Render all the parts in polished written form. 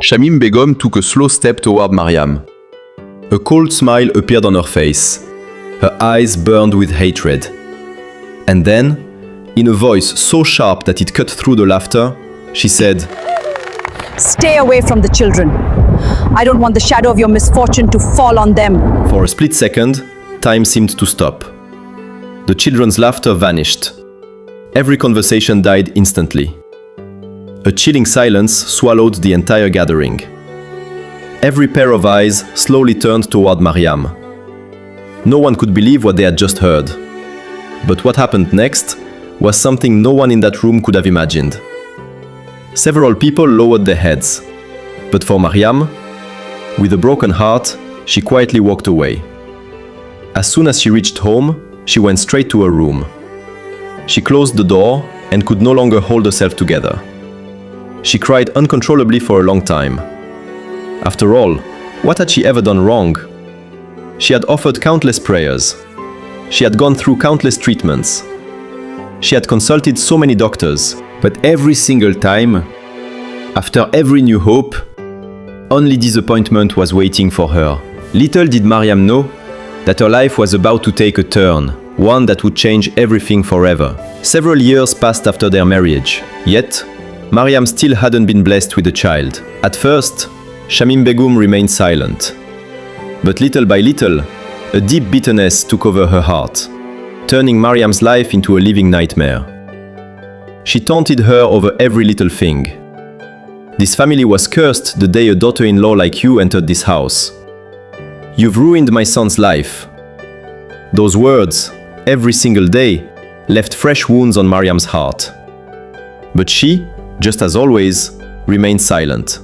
Shamim Begum took a slow step toward Mariam. A cold smile appeared on her face. Her eyes burned with hatred. And then, in a voice so sharp that it cut through the laughter, she said, "Stay away from the children. I don't want the shadow of your misfortune to fall on them." For a split second, time seemed to stop. The children's laughter vanished. Every conversation died instantly. A chilling silence swallowed the entire gathering. Every pair of eyes slowly turned toward Mariam. No one could believe what they had just heard. But what happened next was something no one in that room could have imagined. Several people lowered their heads. But for Mariam, with a broken heart, she quietly walked away. As soon as she reached home, she went straight to her room. She closed the door and could no longer hold herself together. She cried uncontrollably for a long time. After all, what had she ever done wrong? She had offered countless prayers. She had gone through countless treatments. She had consulted so many doctors, but every single time, after every new hope, only disappointment was waiting for her. Little did Mariam know that her life was about to take a turn, one that would change everything forever. Several years passed after their marriage, yet Mariam still hadn't been blessed with a child. At first, Shamim Begum remained silent. But little by little, a deep bitterness took over her heart, turning Mariam's life into a living nightmare. She taunted her over every little thing. This family was cursed the day a daughter-in-law like you entered this house. You've ruined my son's life. Those words, every single day, left fresh wounds on Mariam's heart. But she, just as always, remained silent.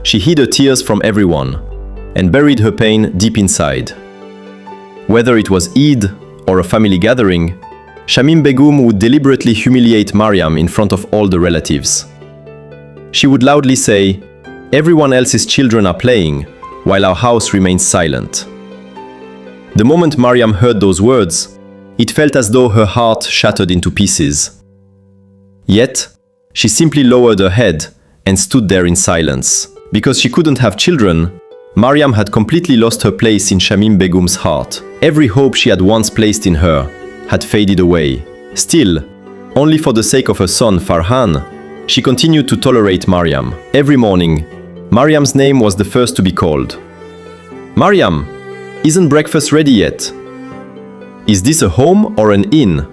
She hid her tears from everyone and buried her pain deep inside. Whether it was Eid or a family gathering, Shamim Begum would deliberately humiliate Mariam in front of all the relatives. She would loudly say, "Everyone else's children are playing, while our house remains silent." The moment Mariam heard those words, it felt as though her heart shattered into pieces. Yet, she simply lowered her head and stood there in silence. Because she couldn't have children, Mariam had completely lost her place in Shamim Begum's heart. Every hope she had once placed in her had faded away. Still, only for the sake of her son Farhan, she continued to tolerate Mariam. Every morning, Mariam's name was the first to be called. "Mariam, isn't breakfast ready yet? Is this a home or an inn?"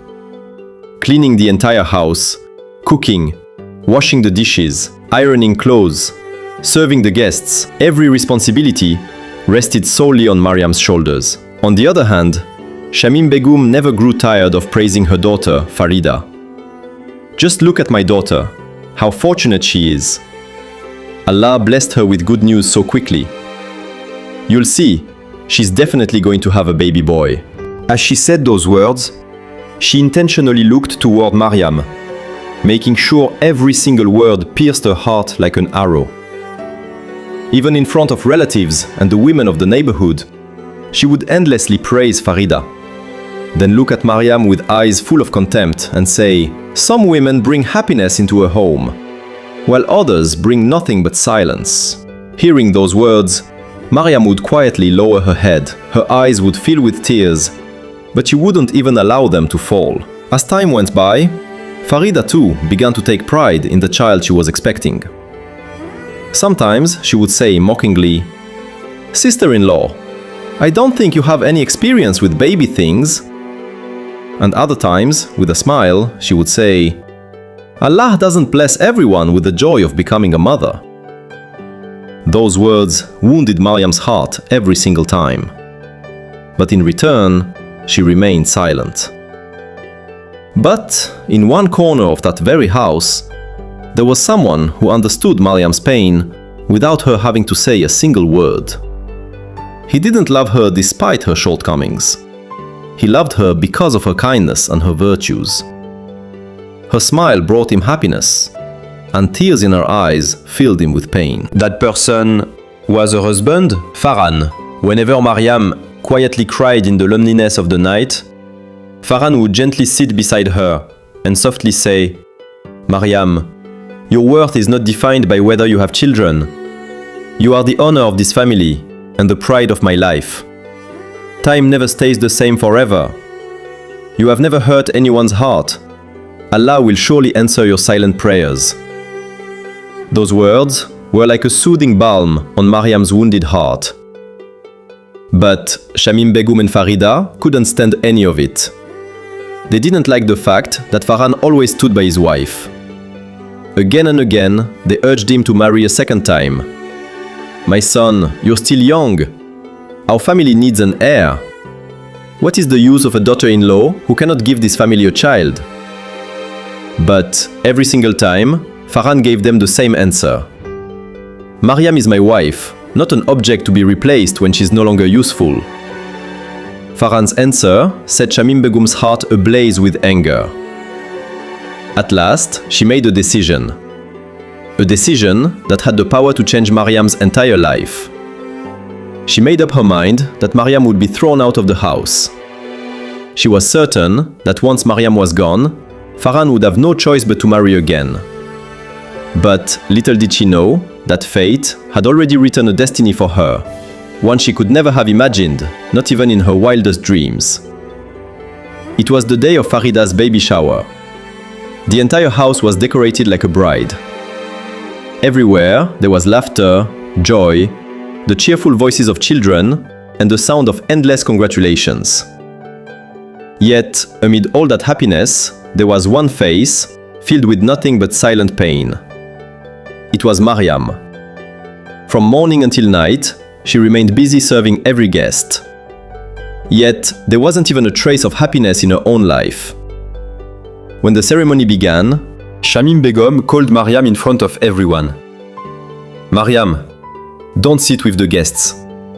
Cleaning the entire house, cooking, washing the dishes, ironing clothes, serving the guests, every responsibility rested solely on Mariam's shoulders. On the other hand, Shamim Begum never grew tired of praising her daughter, Farida. "Just look at my daughter, how fortunate she is. Allah blessed her with good news so quickly. You'll see, she's definitely going to have a baby boy." As she said those words, she intentionally looked toward Mariam, making sure every single word pierced her heart like an arrow. Even in front of relatives and the women of the neighborhood, she would endlessly praise Farida. Then look at Mariam with eyes full of contempt and say, "Some women bring happiness into a home, while others bring nothing but silence." Hearing those words, Mariam would quietly lower her head. Her eyes would fill with tears, but she wouldn't even allow them to fall. As time went by, Farida too began to take pride in the child she was expecting. Sometimes she would say mockingly, "Sister-in-law, I don't think you have any experience with baby things." And other times, with a smile, she would say, "Allah doesn't bless everyone with the joy of becoming a mother." Those words wounded Mariam's heart every single time. But in return, she remained silent. But in one corner of that very house, there was someone who understood Mariam's pain without her having to say a single word. He didn't love her despite her shortcomings. He loved her because of her kindness and her virtues. Her smile brought him happiness, and tears in her eyes filled him with pain. That person was her husband, Farhan. Whenever Mariam quietly cried in the loneliness of the night, Farhan would gently sit beside her and softly say, "Mariam, Your worth is not defined by whether you have children. You are the honor of this family and the pride of my life. Time never stays the same forever. You have never hurt anyone's heart. Allah will surely answer your silent prayers." Those words were like a soothing balm on Mariam's wounded heart. But Shamim Begum and Farida couldn't stand any of it. They didn't like the fact that Farhan always stood by his wife. Again and again, they urged him to marry a second time. "My son, you're still young. Our family needs an heir. What is the use of a daughter-in-law who cannot give this family a child?" But every single time, Farhan gave them the same answer. "Mariam is my wife, not an object to be replaced when she's no longer useful." Farhan's answer set Shamim Begum's heart ablaze with anger. At last, she made a decision. A decision that had the power to change Mariam's entire life. She made up her mind that Mariam would be thrown out of the house. She was certain that once Mariam was gone, Farhan would have no choice but to marry again. But little did she know that fate had already written a destiny for her, one she could never have imagined, not even in her wildest dreams. It was the day of Farida's baby shower. The entire house was decorated like a bride. Everywhere there was laughter, joy, the cheerful voices of children, and the sound of endless congratulations. Yet, amid all that happiness, there was one face filled with nothing but silent pain. It was Mariam. From morning until night, she remained busy serving every guest. Yet, there wasn't even a trace of happiness in her own life. When the ceremony began, Shamim Begum called Mariam in front of everyone. "Mariam, don't sit with the guests.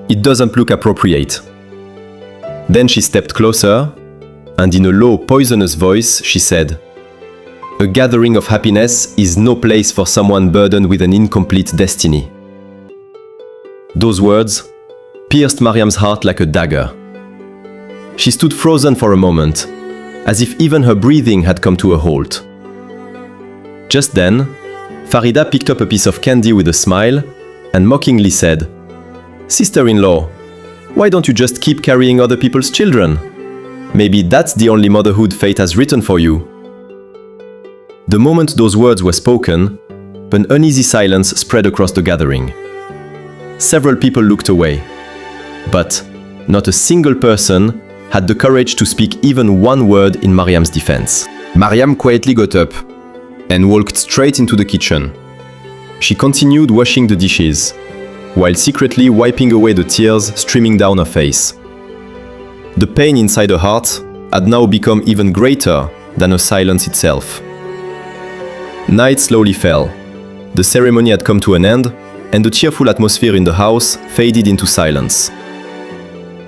It doesn't look appropriate." Then she stepped closer, and in a low, poisonous voice, she said, "A gathering of happiness is no place for someone burdened with an incomplete destiny." Those words pierced Mariam's heart like a dagger. She stood frozen for a moment, as if even her breathing had come to a halt. Just then, Farida picked up a piece of candy with a smile and mockingly said, "Sister-in-law, why don't you just keep carrying other people's children? Maybe that's the only motherhood fate has written for you." The moment those words were spoken, an uneasy silence spread across the gathering. Several people looked away, but not a single person had the courage to speak even one word in Mariam's defense. Mariam quietly got up and walked straight into the kitchen. She continued washing the dishes, while secretly wiping away the tears streaming down her face. The pain inside her heart had now become even greater than her silence itself. Night slowly fell. The ceremony had come to an end, and the cheerful atmosphere in the house faded into silence.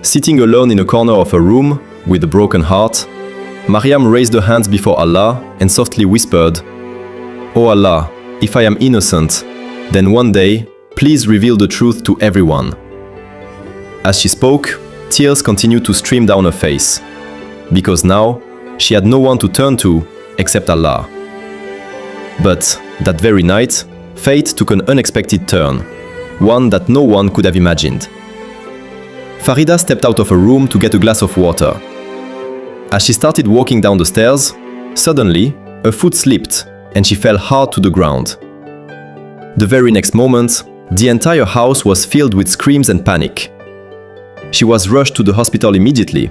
Sitting alone in a corner of her room, with a broken heart, Mariam raised her hands before Allah and softly whispered, "O Allah, if I am innocent, then one day, please reveal the truth to everyone." As she spoke, tears continued to stream down her face, because now she had no one to turn to except Allah. But that very night, fate took an unexpected turn, one that no one could have imagined. Farida stepped out of her room to get a glass of water. As she started walking down the stairs, suddenly, her foot slipped and she fell hard to the ground. The very next moment, the entire house was filled with screams and panic. She was rushed to the hospital immediately,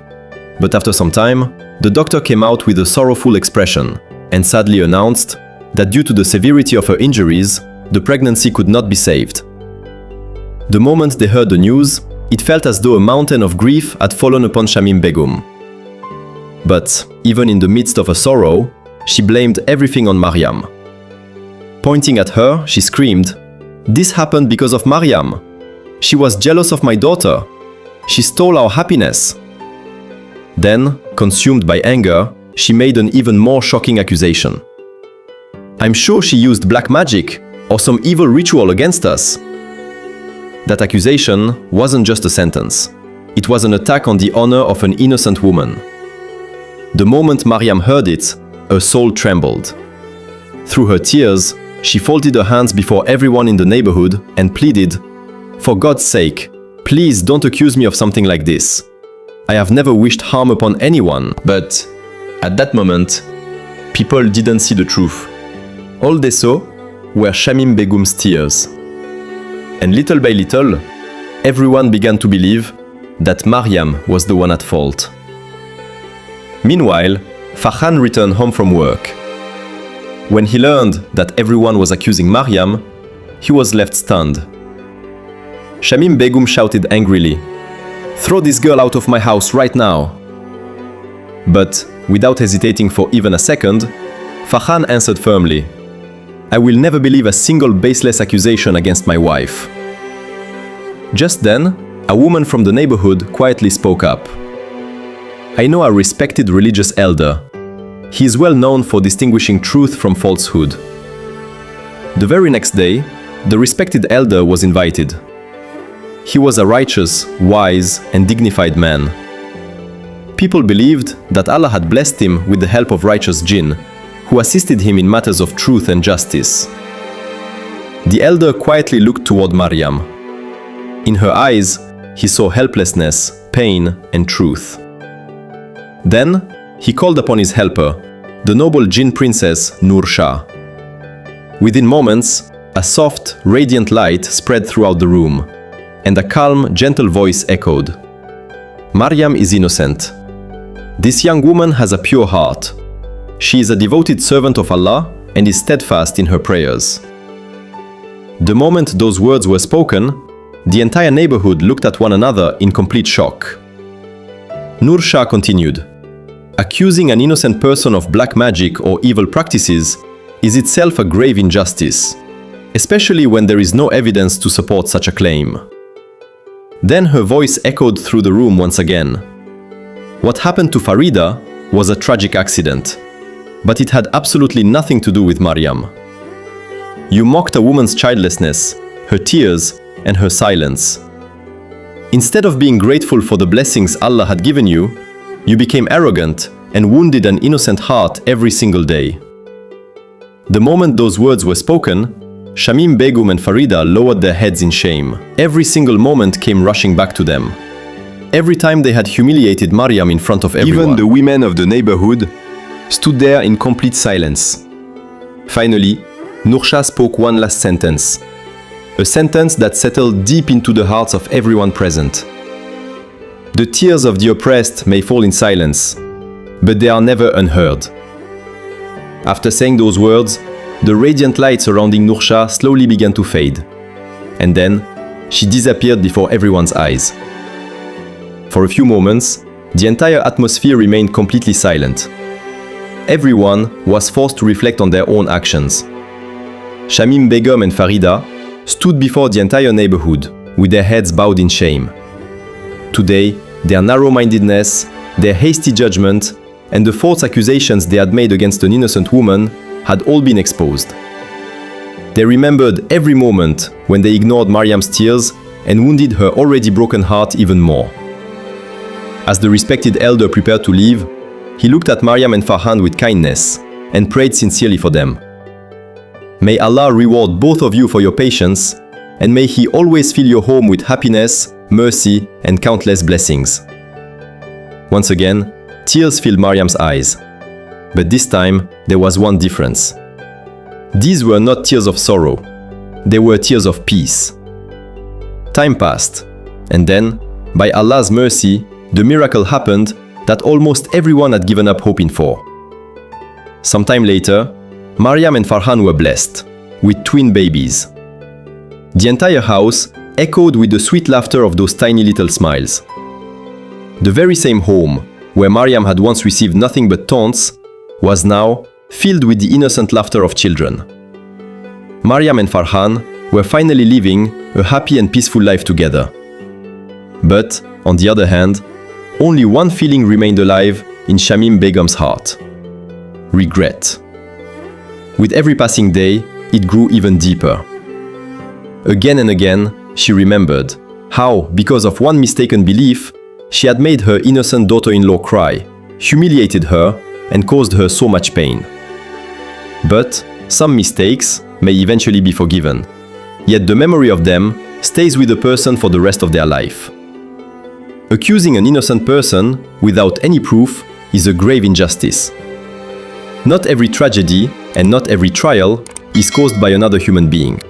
but after some time, the doctor came out with a sorrowful expression and sadly announced that due to the severity of her injuries, the pregnancy could not be saved. The moment they heard the news, it felt as though a mountain of grief had fallen upon Shamim Begum. But even in the midst of her sorrow, she blamed everything on Mariam. Pointing at her, she screamed, "This happened because of Mariam. She was jealous of my daughter. She stole our happiness." Then, consumed by anger, she made an even more shocking accusation. "I'm sure she used black magic or some evil ritual against us." That accusation wasn't just a sentence. It was an attack on the honor of an innocent woman. The moment Mariam heard it, her soul trembled. Through her tears, She folded her hands before everyone in the neighborhood and pleaded, "For God's sake, please don't accuse me of something like this. I have never wished harm upon anyone." But at that moment, people didn't see the truth. All they saw were Shamim Begum's tears. And little by little, everyone began to believe that Mariam was the one at fault. Meanwhile, Farhan returned home from work. When he learned that everyone was accusing Mariam, he was left stunned. Shamim Begum shouted angrily, "Throw this girl out of my house right now!" But, without hesitating for even a second, Farhan answered firmly, "I will never believe a single baseless accusation against my wife." Just then, a woman from the neighborhood quietly spoke up. "I know a respected religious elder. He is well known for distinguishing truth from falsehood." The very next day, the respected elder was invited. He was a righteous, wise, and dignified man. People believed that Allah had blessed him with the help of righteous jinn, who assisted him in matters of truth and justice. The elder quietly looked toward Mariam. In her eyes, he saw helplessness, pain, and truth. Then, he called upon his helper, the noble jinn princess Nur Shah. Within moments, a soft, radiant light spread throughout the room, and a calm, gentle voice echoed, "Mariam is innocent. This young woman has a pure heart. She is a devoted servant of Allah and is steadfast in her prayers." The moment those words were spoken, the entire neighborhood looked at one another in complete shock. Nur Shah continued, "Accusing an innocent person of black magic or evil practices is itself a grave injustice, especially when there is no evidence to support such a claim." Then her voice echoed through the room once again. What happened to Farida was a tragic accident, but it had absolutely nothing to do with Mariam. You mocked a woman's childlessness, her tears, and her silence. Instead of being grateful for the blessings Allah had given you, you became arrogant and wounded an innocent heart every single day. The moment those words were spoken, Shamim Begum and Farida lowered their heads in shame. Every single moment came rushing back to them. Every time they had humiliated Mariam in front of everyone. Even the women of the neighborhood stood there in complete silence. Finally, Nur Shah spoke one last sentence. A sentence that settled deep into the hearts of everyone present. "The tears of the oppressed may fall in silence, but they are never unheard." After saying those words, the radiant light surrounding Nur Shah slowly began to fade. And then, she disappeared before everyone's eyes. For a few moments, the entire atmosphere remained completely silent. Everyone was forced to reflect on their own actions. Shamim Begum and Farida stood before the entire neighborhood with their heads bowed in shame. Today, their narrow-mindedness, their hasty judgment, and the false accusations they had made against an innocent woman had all been exposed. They remembered every moment when they ignored Mariam's tears and wounded her already broken heart even more. As the respected elder prepared to leave, he looked at Mariam and Farhan with kindness and prayed sincerely for them. May Allah reward both of you for your patience, and may He always fill your home with happiness, mercy, and countless blessings. Once again, tears filled Mariam's eyes. But this time, there was one difference. These were not tears of sorrow. They were tears of peace. Time passed, and then, by Allah's mercy, the miracle happened that almost everyone had given up hoping for. Sometime later, Mariam and Farhan were blessed with twin babies. The entire house echoed with the sweet laughter of those tiny little smiles. The very same home where Mariam had once received nothing but taunts was now filled with the innocent laughter of children. Mariam and Farhan were finally living a happy and peaceful life together. But, on the other hand, only one feeling remained alive in Shamim Begum's heart: regret. With every passing day, it grew even deeper. Again and again, she remembered how, because of one mistaken belief, she had made her innocent daughter-in-law cry, humiliated her, and caused her so much pain. But some mistakes, may eventually be forgiven. Yet the memory of them stays with the person for the rest of their life. Accusing an innocent person without any proof is a grave injustice. Not every tragedy and not every trial is caused by another human being.